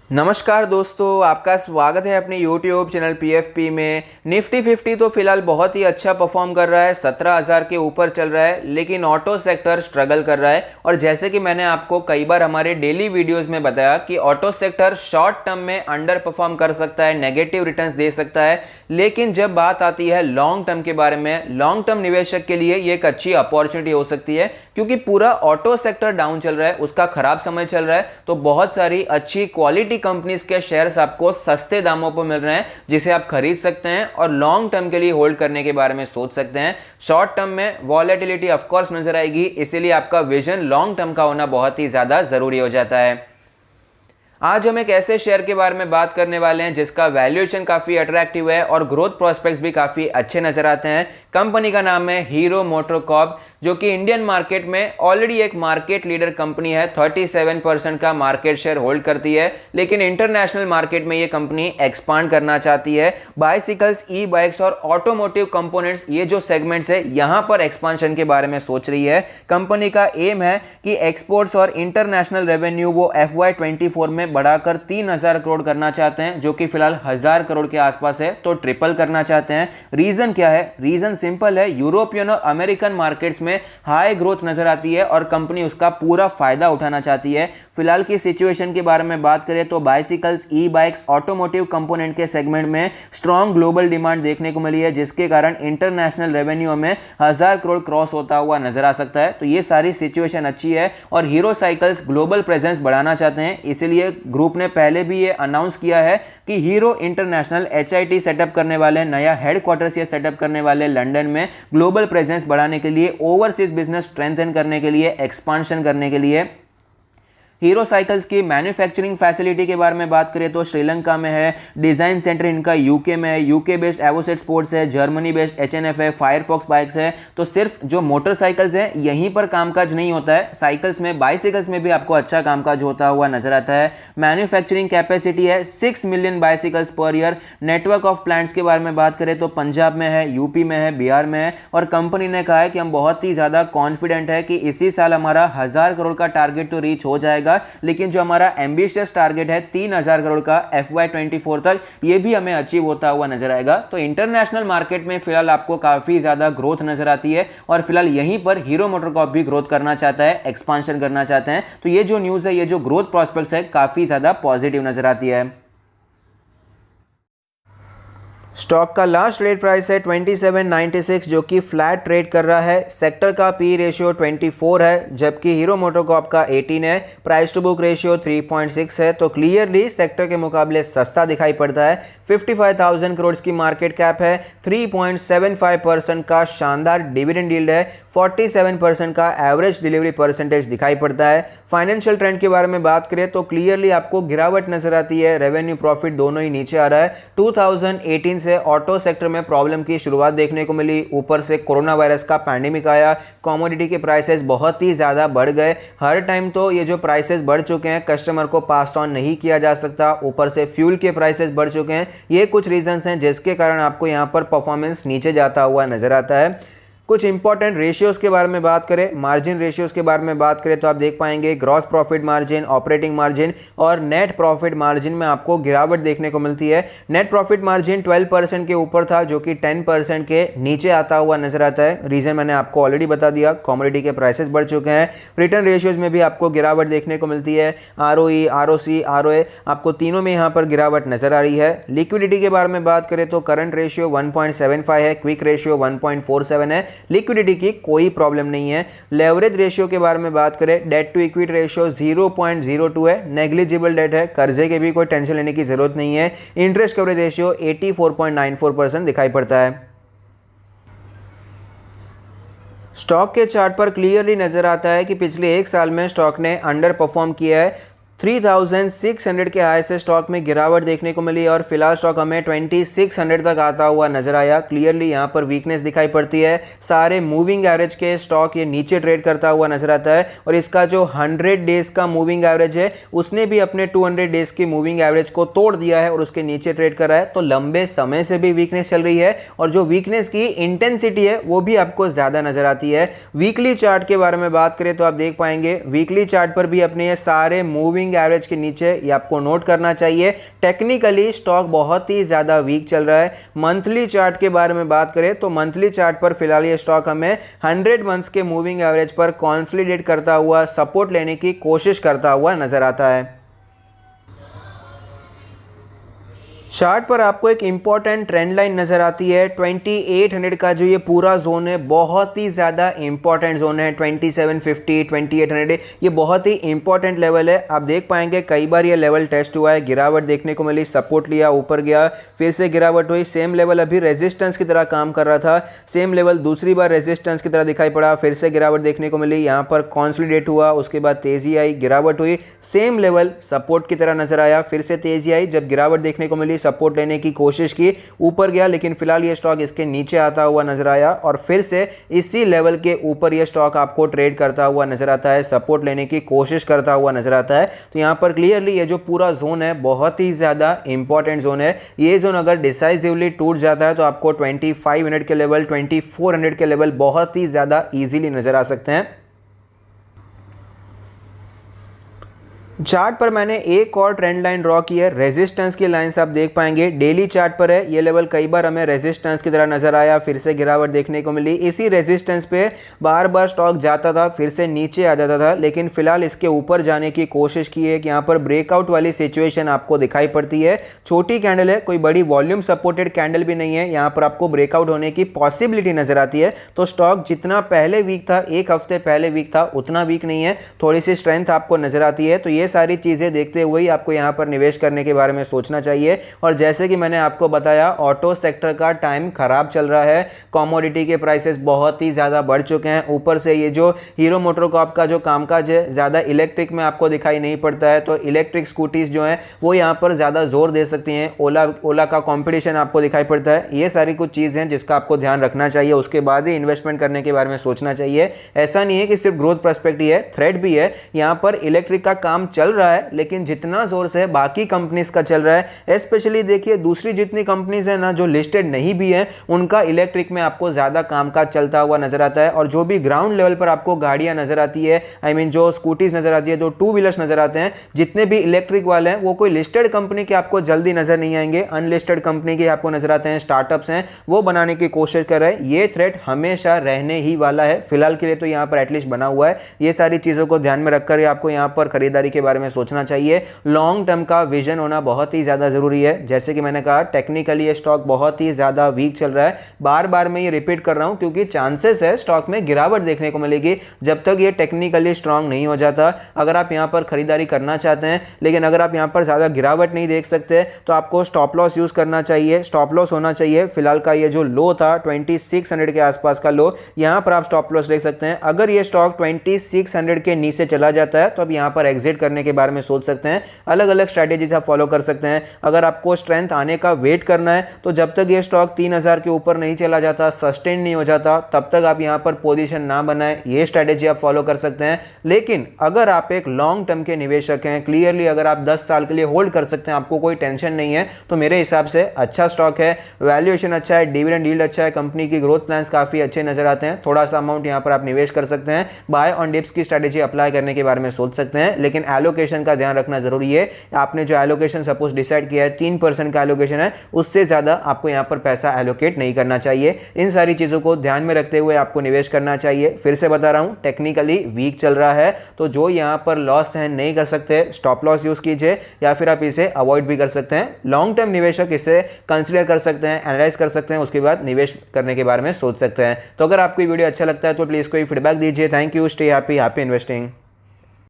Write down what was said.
नमस्कार दोस्तों, आपका स्वागत है अपने YouTube चैनल PFP में। निफ्टी 50 तो फिलहाल बहुत ही अच्छा परफॉर्म कर रहा है, 17,000 के ऊपर चल रहा है, लेकिन ऑटो सेक्टर स्ट्रगल कर रहा है। और जैसे कि मैंने आपको कई बार हमारे डेली वीडियोस में बताया कि ऑटो सेक्टर शॉर्ट टर्म में अंडर परफॉर्म कर सकता है, नेगेटिव रिटर्न्स दे सकता है, लेकिन जब बात आती है लॉन्ग टर्म के बारे में, लॉन्ग टर्म निवेशक के लिए ये एक अच्छी अपॉर्चुनिटी हो सकती है, क्योंकि पूरा ऑटो सेक्टर डाउन चल रहा है, उसका खराब समय चल रहा है। तो बहुत सारी अच्छी क्वालिटी कंपनीज के शेयर्स आपको सस्ते दामों पर मिल रहे हैं, जिसे आप खरीद सकते हैं और लॉन्ग टर्म के लिए होल्ड करने के बारे में सोच सकते हैं। शॉर्ट टर्म में वॉलेटिलिटी ऑफ कोर्स नजर आएगी, इसीलिए आपका विजन लॉन्ग टर्म का होना बहुत ही ज्यादा जरूरी हो जाता है। आज हम एक ऐसे शेयर के बारे में बात करने वाले हैं जिसका वैल्यूएशन काफी अट्रैक्टिव है और ग्रोथ प्रोस्पेक्ट्स भी काफी अच्छे नजर आते हैं। कंपनी का नाम है हीरो मोटोकॉर्प, जो कि इंडियन मार्केट में ऑलरेडी एक मार्केट लीडर कंपनी है, 37% का मार्केट शेयर होल्ड करती है, लेकिन इंटरनेशनल मार्केट में ये कंपनी एक्सपांड करना चाहती है। बाइसिकल्स, ई बाइक्स और ऑटोमोटिव कंपोनेंट्स, ये जो सेगमेंट्स है, यहां पर एक्सपांशन के बारे में सोच रही है। कंपनी का एम है कि एक्सपोर्ट्स और इंटरनेशनल रेवेन्यू वो FY24 में बढ़ाकर 3,000 करोड़ करना चाहते हैं, जो कि फिलहाल 1,000 करोड़ के आसपास है, तो ट्रिपल करना चाहते हैं। रीजन क्या है? रीजन सिंपल है, यूरोपियन और अमेरिकन मार्केट्स में हाई ग्रोथ नजर आती है और कंपनी उसका पूरा फायदा उठाना चाहती है। फिलहाल की सिचुएशन के बारे में बात करें तो बाइसिकल्स, ई बाइक्स, ऑटोमोटिव कंपोनेंट के सेगमेंट में स्ट्रॉन्ग ग्लोबल डिमांड देखने को मिली है, जिसके कारण इंटरनेशनल रेवेन्यू में 1,000 करोड़ क्रॉस होता हुआ नजर आ सकता है। तो ये सारी सिचुएशन अच्छी है और हीरो साइकिल्स ग्लोबल प्रेजेंस बढ़ाना चाहते हैं, इसीलिए ग्रुप ने पहले भी ये अनाउंस किया है कि हीरो इंटरनेशनल HIT सेटअप करने वाले, नया हेडक्वार्टर्स ये सेटअप करने वाले लंदन में, ग्लोबल प्रेजेंस बढ़ाने के लिए, ओवरसीज बिजनेस स्ट्रेंथन करने के लिए, एक्सपांशन करने के लिए। हीरो साइकिल्स की मैन्युफैक्चरिंग फैसिलिटी के बारे में बात करें तो श्रीलंका में है, डिजाइन सेंटर इनका यूके में है, यूके बेस्ड एवोसेट स्पोर्ट्स है, जर्मनी बेस्ड HNF है, फायरफॉक्स बाइक्स है। तो सिर्फ जो मोटरसाइकिल्स है यहीं पर कामकाज नहीं होता है, साइकिल्स में, बाइसिकल्स में भी आपको अच्छा कामकाज होता हुआ नजर आता है। मैन्युफैक्चरिंग कैपेसिटी है 6 million bicycles per year. Network of plants के बारे में बात करें तो पंजाब में है, यूपी में है, बिहार में है, और कंपनी ने कहा है कि हम बहुत ही ज्यादा कॉन्फिडेंट है कि इसी साल हमारा 1,000 करोड़ का टारगेट तो रीच हो जाएगा, लेकिन जो हमारा एम्बिशियस टारगेट है 3,000 करोड़ का FY24 तक, ये भी हमें अचीव होता हुआ नजर आएगा। तो इंटरनेशनल मार्केट में फिलहाल आपको काफी ज्यादा ग्रोथ नजर आती है और फिलहाल यहीं पर हीरो मोटोकॉर्प भी ग्रोथ करना चाहता है, एक्सपांशन करना चाहते हैं। तो ये जो न्यूज है, ये जो ग्रोथ प्रोस्पेक्ट्स है, काफी ज्यादा पॉजिटिव नजर आती है। स्टॉक का लास्ट ट्रेड प्राइस है 2796, जो कि फ्लैट ट्रेड कर रहा है। सेक्टर का पी रेशियो 24 है, जबकि हीरो मोटोकॉर्प का 18 है। प्राइस टू बुक रेशियो 3.6 है, तो क्लियरली सेक्टर के मुकाबले सस्ता दिखाई पड़ता है। 55,000 करोड़ की मार्केट कैप है, 3.75% का शानदार डिविडेंड यील्ड है, 47% का एवरेज डिलीवरी परसेंटेज दिखाई पड़ता है। फाइनेंशियल ट्रेंड के बारे में बात करें तो क्लियरली आपको गिरावट नजर आती है, रेवेन्यू प्रॉफिट दोनों ही नीचे आ रहा है। 2018 से ऑटो सेक्टर में प्रॉब्लम की शुरुआत देखने को मिली, ऊपर से कोरोना वायरस का पैंडेमिक आया, कमोडिटी के प्राइसेस बहुत ही ज्यादा बढ़ गए। हर टाइम तो ये जो प्राइसेस बढ़ चुके हैं कस्टमर को पास ऑन नहीं किया जा सकता, ऊपर से फ्यूल के प्राइसेस बढ़ चुके हैं। ये कुछ रीजंस हैं जिसके कारण आपको यहाँ पर परफॉर्मेंस नीचे जाता हुआ नजर आता है। कुछ इंपॉर्टेंट रेशियोज के बारे में बात करें, मार्जिन रेशियोज के बारे में बात करें तो आप देख पाएंगे gross profit margin, operating margin और नेट प्रॉफिट मार्जिन में आपको गिरावट देखने को मिलती है। नेट प्रॉफिट मार्जिन 12% के ऊपर था, जो कि 10% के नीचे आता हुआ नजर आता है। रीजन मैंने आपको ऑलरेडी बता दिया, कमोडिटी के प्राइसेस बढ़ चुके हैं। रिटर्न रेशियोज में भी आपको गिरावट देखने को मिलती है, ROE, ROC, ROA, आपको तीनों में यहाँ पर गिरावट नजर आ रही है। लिक्विडिटी के बारे में बात करें तो करंट रेशियो 1.75 है, क्विक रेशियो 1.47 है, लिक्विडिटी की कोई प्रॉब्लम नहीं है। लेवरेज रेशियो के बारे में बात करें, डेट टू इक्विटी रेशियो 0.02 है, नेग्लिजिबल डेट है, कर्जे के भी कोई टेंशन लेने की जरूरत नहीं है। इंटरेस्ट कवरेज रेशियो 84.94% दिखाई पड़ता है। स्टॉक के चार्ट पर क्लियरली नजर आता है कि पिछले एक साल में स्टॉक ने अंडर परफॉर्म किया है। 3600 के हाई से स्टॉक में गिरावट देखने को मिली और फिलहाल स्टॉक हमें 2600 तक आता हुआ नजर आया। क्लियरली यहाँ पर वीकनेस दिखाई पड़ती है, सारे मूविंग एवरेज के स्टॉक ये नीचे ट्रेड करता हुआ नजर आता है और इसका जो 100 डेज का मूविंग एवरेज है उसने भी अपने 200 डेज की मूविंग एवरेज को तोड़ दिया है और उसके नीचे ट्रेड कर रहा है। तो लंबे समय से भी वीकनेस चल रही है और जो वीकनेस की इंटेंसिटी है वो भी आपको ज्यादा नजर आती है। वीकली चार्ट के बारे में बात करें तो आप देख पाएंगे वीकली चार्ट पर भी अपने ये सारे मूविंग मूविंग एवरेज के नीचे, ये आपको नोट करना चाहिए। टेक्निकली स्टॉक बहुत ही ज़्यादा वीक चल रहा है। मंथली चार्ट के बारे में बात करें तो मंथली चार्ट पर फिलहाल ये स्टॉक हमें 100 मंथ्स के मूविंग एवरेज पर कॉन्सोलिडेट करता हुआ सपोर्ट लेने की कोशिश करता हुआ नजर आता है। चार्ट पर आपको एक इंपॉर्टेंट ट्रेंड लाइन नजर आती है 2800 का, जो ये पूरा जोन है बहुत ही ज़्यादा इंपॉर्टेंट जोन है। 2750 2800 ये बहुत ही इंपॉर्टेंट लेवल है। आप देख पाएंगे कई बार ये लेवल टेस्ट हुआ है, गिरावट देखने को मिली, सपोर्ट लिया, ऊपर गया, फिर से गिरावट हुई। सेम लेवल अभी रेजिस्टेंस की तरह काम कर रहा था, सेम लेवल दूसरी बार रेजिस्टेंस की तरह दिखाई पड़ा, फिर से गिरावट देखने को मिली, यहाँ पर कॉन्सोलिडेट हुआ, उसके बाद तेजी आई, गिरावट हुई, सेम लेवल सपोर्ट की तरह नजर आया, फिर से तेजी आई, जब गिरावट देखने को मिली सपोर्ट लेने की कोशिश की, ऊपर गया, लेकिन फिलहाल ये स्टॉक इसके नीचे आता हुआ नजर आया और फिर से इसी लेवल के ऊपर ये स्टॉक आपको ट्रेड करता हुआ नजर आता है, सपोर्ट लेने की कोशिश करता हुआ नजर आता है। तो यहां पर क्लियरली ये जो पूरा जोन है बहुत ही ज्यादा इंपॉर्टेंट जोन है। ये जोन अगर डिसाइसिवली टूट जाता है तो आपको 2500 के लेवल, 2400 के लेवल बहुत ही ज्यादा इजीली नजर आ सकते हैं। चार्ट पर मैंने एक और ट्रेंड लाइन ड्रॉ की है, रेजिस्टेंस की लाइंस आप देख पाएंगे डेली चार्ट पर है। ये लेवल कई बार हमें रेजिस्टेंस की तरह नजर आया, फिर से गिरावट देखने को मिली। इसी रेजिस्टेंस पे बार बार स्टॉक जाता था, फिर से नीचे आ जाता था, लेकिन फिलहाल इसके ऊपर जाने की कोशिश की है कि यहाँ पर ब्रेकआउट वाली सिचुएशन आपको दिखाई पड़ती है। छोटी कैंडल है, कोई बड़ी वॉल्यूम सपोर्टेड कैंडल भी नहीं है, यहाँ पर आपको ब्रेकआउट होने की पॉसिबिलिटी नजर आती है। तो स्टॉक जितना पहले वीक था, एक हफ्ते पहले वीक था, उतना वीक नहीं है, थोड़ी सी स्ट्रेंथ आपको नजर आती है। तो ये सारी चीजें देखते हुए ही आपको यहां पर निवेश करने के बारे में सोचना चाहिए। और जैसे कि मैंने आपको बताया, ऑटो सेक्टर का टाइम खराब चल रहा है, कमोडिटी के प्राइसेस बहुत ही ज्यादा बढ़ चुके हैं, ऊपर से ये जो हीरो मोटरकॉर्प का जो कामकाज है ज्यादा इलेक्ट्रिक में आपको दिखाई नहीं पड़ता है, तो इलेक्ट्रिक स्कूटीज जो है वो यहां पर ज्यादा जोर दे सकती हैं। ओला का कॉम्पिटिशन आपको दिखाई पड़ता है। ये सारी कुछ चीजें हैं जिसका आपको ध्यान रखना चाहिए, उसके बाद ही इन्वेस्टमेंट करने के बारे में सोचना चाहिए। ऐसा नहीं है कि सिर्फ ग्रोथ पर्सपेक्टिव है, थ्रेट भी है। यहां पर इलेक्ट्रिक का काम चल रहा है, लेकिन जितना जोर से बाकी कंपनीज का चल रहा है, स्पेशली देखिए दूसरी जितनी कंपनीज है ना जो लिस्टेड नहीं भी है, उनका इलेक्ट्रिक में आपको ज्यादा कामकाज चलता हुआ नजर आता है। और जो भी ग्राउंड लेवल पर आपको गाड़ियां नजर आती है, जो स्कूटीज नजर आती है, जो टू व्हीलर्स नजर आते हैं, जितने भी इलेक्ट्रिक वाले हैं, वो कोई लिस्टेड कंपनी के आपको जल्दी नजर नहीं आएंगे, अनलिस्टेड कंपनी के आपको नजर आते हैं, स्टार्टअप्स हैं, वो बनाने की कोशिश कर रहे हैं। ये थ्रेट हमेशा रहने ही वाला है, फिलहाल के लिए तो यहां पर एटलीस्ट बना हुआ है। ये सारी चीजों को ध्यान में रखकर आपको यहां पर खरीदारी के बारे में सोचना चाहिए। लॉन्ग टर्म का विजन होना बहुत ही ज्यादा जरूरी है। जैसे कि मैंने कहा, टेक्निकली ये स्टॉक बहुत ही ज्यादा वीक चल रहा है। बार बार मैं ये रिपीट कर रहा हूं क्योंकि चांसेस है स्टॉक में गिरावट देखने को मिलेगी जब तक ये टेक्निकली स्ट्रांग नहीं हो जाता। अगर आप यहां पर खरीदारी करना चाहते हैं, लेकिन अगर आप यहां पर ज्यादा गिरावट नहीं देख सकते, तो आपको स्टॉप लॉस यूज करना चाहिए। स्टॉप लॉस होना चाहिए फिलहाल का ये जो लो था 2600 के आसपास का लो, यहां पर आप स्टॉप लॉस देख सकते हैं। अगर ये स्टॉक 2600 के नीचे चला जाता है तो अब यहां पर एग्जिट करने के बारे में सोच सकते हैं। अलग अलग स्ट्रैटेजीज आप फॉलो कर सकते हैं। अगर आपको स्ट्रेंथ आने का वेट करना है तो जब तक ये स्टॉक 3000 के ऊपर नहीं चला जाता, सस्टेन नहीं हो जाता, तब तक आप यहां पर पोजीशन ना बनाएं, ये स्ट्रैटेजी आप फॉलो कर सकते हैं। लेकिन अगर आप एक लॉन्ग टर्म के निवेशक हैं, क्लियरली अगर आप 10 साल के लिए होल्ड कर सकते हैं, आपको कोई टेंशन नहीं है, तो मेरे हिसाब से अच्छा स्टॉक है, वैल्यूएशन अच्छा है, डिविडेंड यील्ड अच्छा है, कंपनी की ग्रोथ प्लान्स काफी अच्छे नजर आते हैं। थोड़ा सा अमाउंट यहां पर आप निवेश कर सकते हैं, बाय ऑन डिप्स की स्ट्रैटेजी अप्लाई करने के बारे में सोच सकते हैं। लेकिन एलोकेशन का ध्यान रखना जरूरी है। आपने जो एलोकेशन सपोज डिसाइड किया है 3% का एलोकेशन है, उससे ज्यादा आपको यहां पर पैसा एलोकेट नहीं करना चाहिए। इन सारी चीजों को ध्यान में रखते हुए आपको निवेश करना चाहिए। फिर से बता रहा हूं, टेक्निकली वीक चल रहा है, तो जो यहां पर लॉस सहन नहीं कर सकते, स्टॉप लॉस यूज कीजिए या फिर आप इसे अवॉइड भी कर सकते हैं। लॉन्ग टर्म निवेशक इसे कंसिडर कर सकते हैं, एनालाइज कर सकते हैं, उसके बाद निवेश करने के बारे में सोच सकते हैं। तो अगर आपको वीडियो अच्छा लगता है तो प्लीज कोई फीडबैक दीजिए। Thank you, stay happy, happy investing.